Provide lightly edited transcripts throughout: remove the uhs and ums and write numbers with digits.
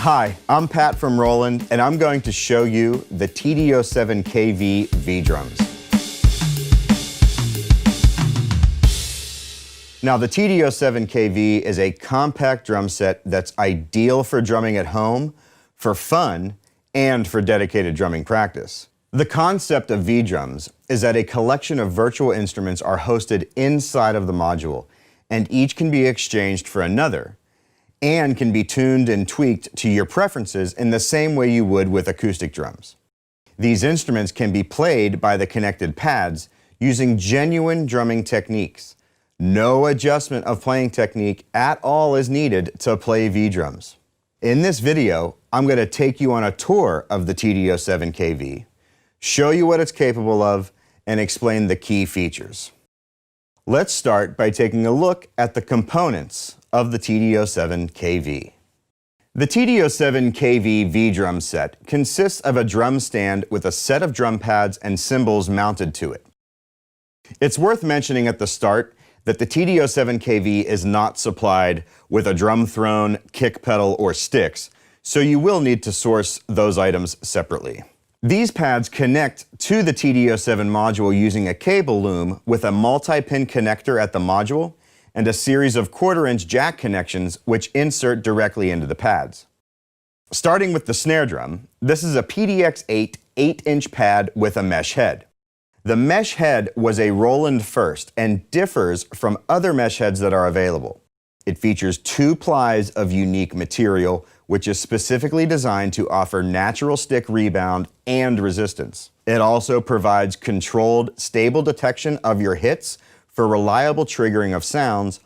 Hi, I'm Pat from Roland, and I'm going to show you the TD-07KV V-Drums. Now, the TD-07KV is a compact drum set that's ideal for drumming at home, for fun, and for dedicated drumming practice. The concept of V-Drums is that a collection of virtual instruments are hosted inside of the module, and each can be exchanged for another, and can be tuned and tweaked to your preferences in the same way you would with acoustic drums. These instruments can be played by the connected pads using genuine drumming techniques. No adjustment of playing technique at all is needed to play V-Drums. In this video, I'm going to take you on a tour of the TD-07KV, show you what it's capable of, and explain the key features. Let's start by taking a look at the components of the TD-07KV. The TD-07KV V-Drum set consists of a drum stand with a set of drum pads and cymbals mounted to it. It's worth mentioning at the start that the TD-07KV is not supplied with a drum throne, kick pedal, or sticks, so you will need to source those items separately. These pads connect to the TD-07 module using a cable loom with a multi-pin connector at the module and a series of 1/4-inch jack connections which insert directly into the pads. Starting with the snare drum, this is a PDX-8 8-inch pad with a mesh head. The mesh head was a Roland first and differs from other mesh heads that are available. It features 2 plies of unique material, which is specifically designed to offer natural stick rebound and resistance. It also provides controlled, stable detection of your hits for reliable triggering of sounds,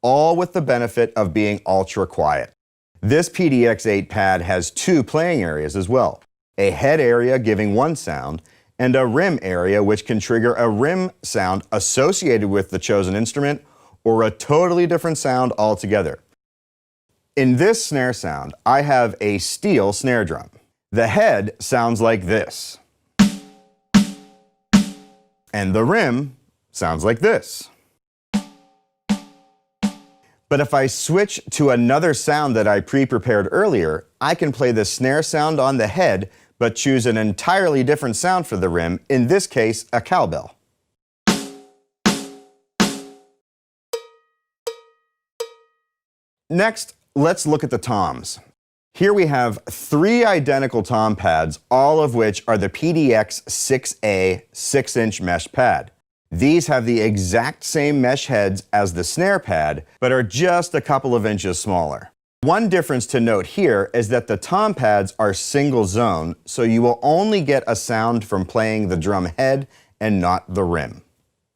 all with the benefit of being ultra quiet. This PDX-8 pad has 2 playing areas as well, a head area giving 1 sound, and a rim area which can trigger a rim sound associated with the chosen instrument or a totally different sound altogether. In this snare sound, I have a steel snare drum. The head sounds like this, and the rim sounds like this. But if I switch to another sound that I pre-prepared earlier, I can play the snare sound on the head, but choose an entirely different sound for the rim, in this case, a cowbell. Next, let's look at the toms. Here we have 3 identical tom pads, all of which are the PDX-6A 6-inch mesh pad. These have the exact same mesh heads as the snare pad, but are just a couple of inches smaller. One difference to note here is that the tom pads are single zone, so you will only get a sound from playing the drum head and not the rim.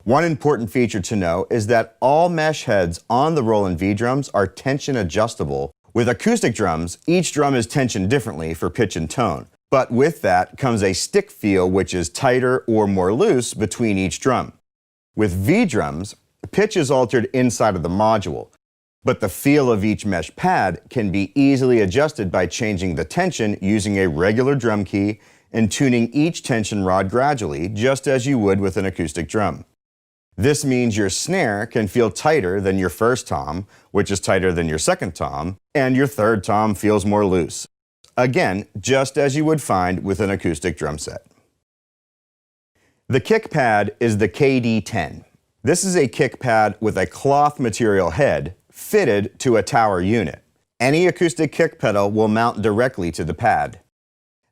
One important feature to know is that all mesh heads on the Roland V-Drums are tension adjustable. With acoustic drums, each drum is tensioned differently for pitch and tone, but with that comes a stick feel which is tighter or more loose between each drum. With V-Drums, pitch is altered inside of the module, but the feel of each mesh pad can be easily adjusted by changing the tension using a regular drum key and tuning each tension rod gradually, just as you would with an acoustic drum. This means your snare can feel tighter than your first tom, which is tighter than your second tom, and your third tom feels more loose. Again, just as you would find with an acoustic drum set. The kick pad is the KD-10. This is a kick pad with a cloth material head fitted to a tower unit. Any acoustic kick pedal will mount directly to the pad.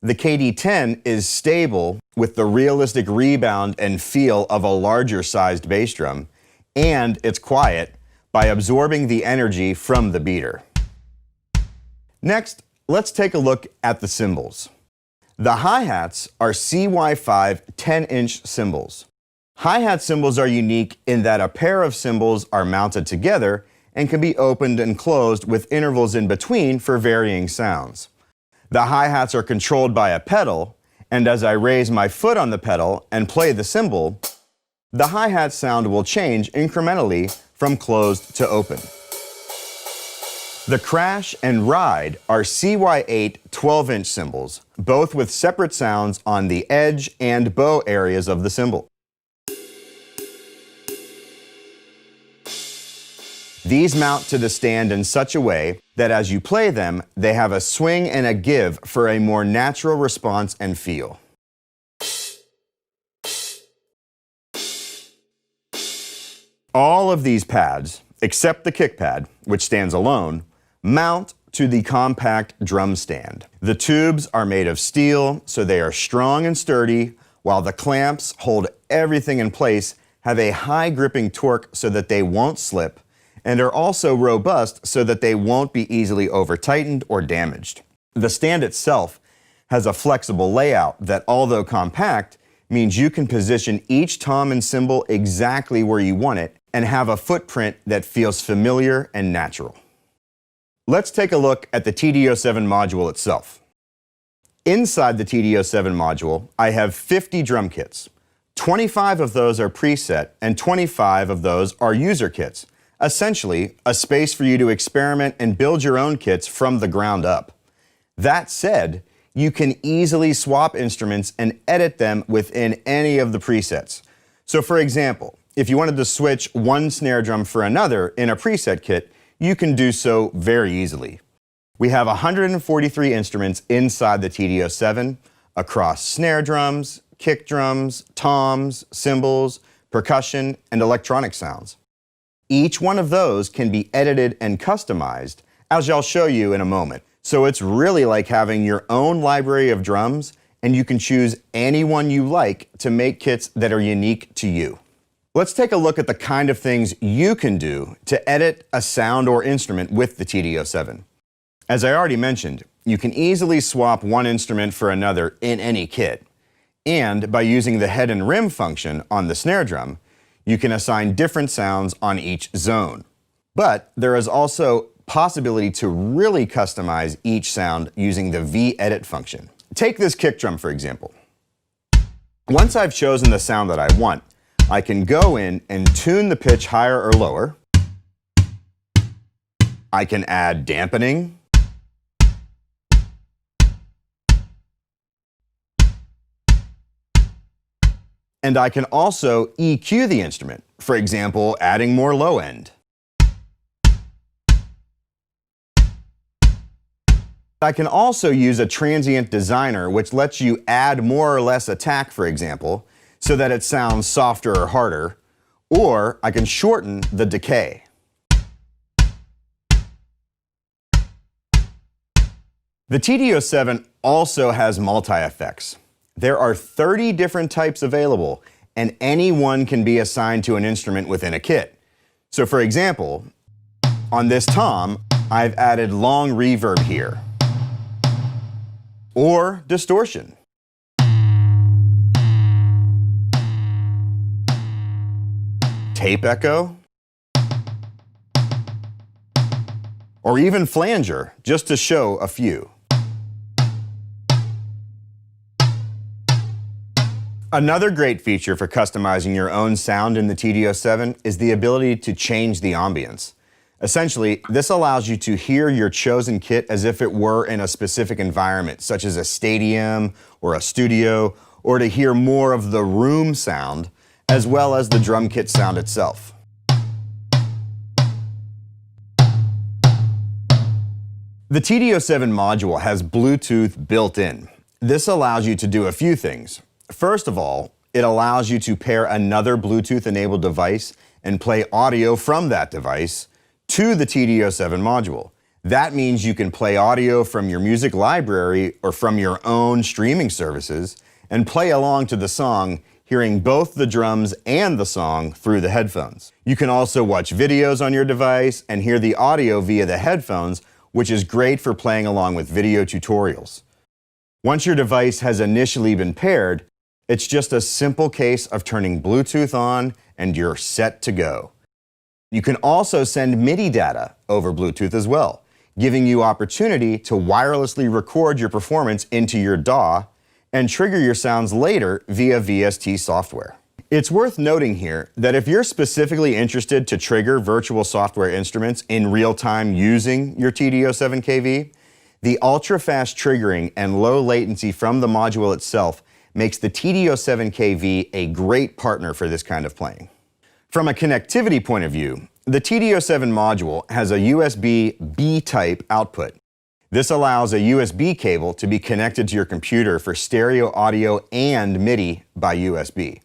The KD-10 is stable with the realistic rebound and feel of a larger sized bass drum, and it's quiet by absorbing the energy from the beater. Next, let's take a look at the cymbals. The hi-hats are CY5 10-inch cymbals. Hi-hat cymbals are unique in that a pair of cymbals are mounted together and can be opened and closed with intervals in between for varying sounds. The hi-hats are controlled by a pedal, and as I raise my foot on the pedal and play the cymbal, the hi-hat sound will change incrementally from closed to open. The Crash and Ride are CY8 12-inch cymbals, both with separate sounds on the edge and bow areas of the cymbal. These mount to the stand in such a way that as you play them, they have a swing and a give for a more natural response and feel. All of these pads, except the kick pad, which stands alone, mount to the compact drum stand. The tubes are made of steel, so they are strong and sturdy, while the clamps hold everything in place, have a high gripping torque so that they won't slip, and are also robust so that they won't be easily over-tightened or damaged. The stand itself has a flexible layout that, although compact, means you can position each tom and cymbal exactly where you want it and have a footprint that feels familiar and natural. Let's take a look at the TD-07 module itself. Inside the TD-07 module, I have 50 drum kits. 25 of those are preset and 25 of those are user kits. Essentially, a space for you to experiment and build your own kits from the ground up. That said, you can easily swap instruments and edit them within any of the presets. So for example, if you wanted to switch one snare drum for another in a preset kit, you can do so very easily. We have 143 instruments inside the TD-07 across snare drums, kick drums, toms, cymbals, percussion, and electronic sounds. Each one of those can be edited and customized, as I'll show you in a moment. So it's really like having your own library of drums, and you can choose any one you like to make kits that are unique to you. Let's take a look at the kind of things you can do to edit a sound or instrument with the TD-07. As I already mentioned, you can easily swap one instrument for another in any kit. And by using the head and rim function on the snare drum, you can assign different sounds on each zone. But there is also possibility to really customize each sound using the V-edit function. Take this kick drum, for example. Once I've chosen the sound that I want, I can go in and tune the pitch higher or lower. I can add dampening. And I can also EQ the instrument, for example, adding more low end. I can also use a transient designer, which lets you add more or less attack, for example, so that it sounds softer or harder, or I can shorten the decay. The TD-07 also has multi-effects. There are 30 different types available, and any one can be assigned to an instrument within a kit. So for example, on this tom, I've added long reverb here, or distortion. Tape echo, or even flanger, just to show a few. Another great feature for customizing your own sound in the TD-07 is the ability to change the ambience. Essentially, this allows you to hear your chosen kit as if it were in a specific environment, such as a stadium or a studio, or to hear more of the room sound, as well as the drum kit sound itself. The TD-07 module has Bluetooth built in. This allows you to do a few things. First of all, it allows you to pair another Bluetooth-enabled device and play audio from that device to the TD-07 module. That means you can play audio from your music library or from your own streaming services and play along to the song, hearing both the drums and the song through the headphones. You can also watch videos on your device and hear the audio via the headphones, which is great for playing along with video tutorials. Once your device has initially been paired, it's just a simple case of turning Bluetooth on and you're set to go. You can also send MIDI data over Bluetooth as well, giving you opportunity to wirelessly record your performance into your DAW and trigger your sounds later via VST software. It's worth noting here that if you're specifically interested to trigger virtual software instruments in real time using your TD-07KV, the ultra-fast triggering and low latency from the module itself makes the TD-07KV a great partner for this kind of playing. From a connectivity point of view, The TD-07 module has a USB B-type output. This allows a USB cable to be connected to your computer for stereo audio and MIDI by USB.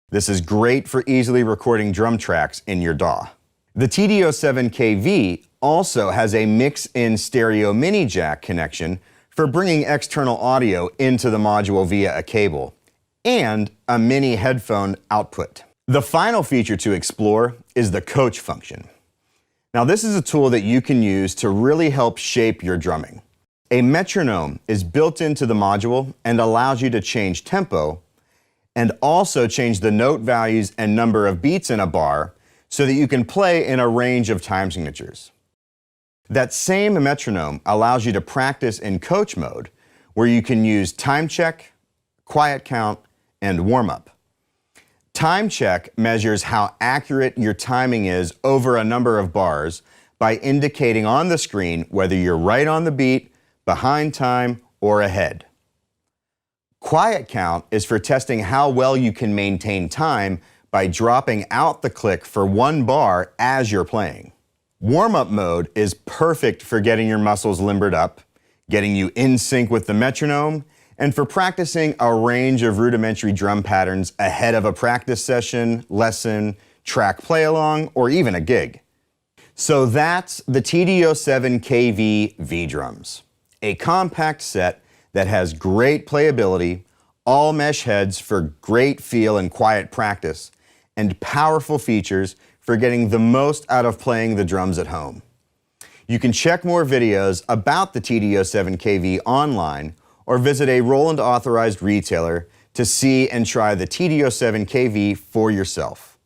This is great for easily recording drum tracks in your DAW. The TD-07KV also has a mix-in stereo mini jack connection for bringing external audio into the module via a cable, and a mini headphone output. The final feature to explore is the coach function. Now, this is a tool that you can use to really help shape your drumming. A metronome is built into the module and allows you to change tempo and also change the note values and number of beats in a bar so that you can play in a range of time signatures. That same metronome allows you to practice in coach mode, where you can use time check, quiet count, and warm up. Time check measures how accurate your timing is over a number of bars by indicating on the screen whether you're right on the beat, behind time, or ahead. Quiet count is for testing how well you can maintain time by dropping out the click for one bar as you're playing. Warm-up mode is perfect for getting your muscles limbered up, getting you in sync with the metronome, and for practicing a range of rudimentary drum patterns ahead of a practice session, lesson, track play-along, or even a gig. So that's the TD-07KV V-Drums, a compact set that has great playability, all mesh heads for great feel and quiet practice, and powerful features for getting the most out of playing the drums at home. You can check more videos about the TD-07KV online or visit a Roland authorized retailer to see and try the TD-07KV for yourself.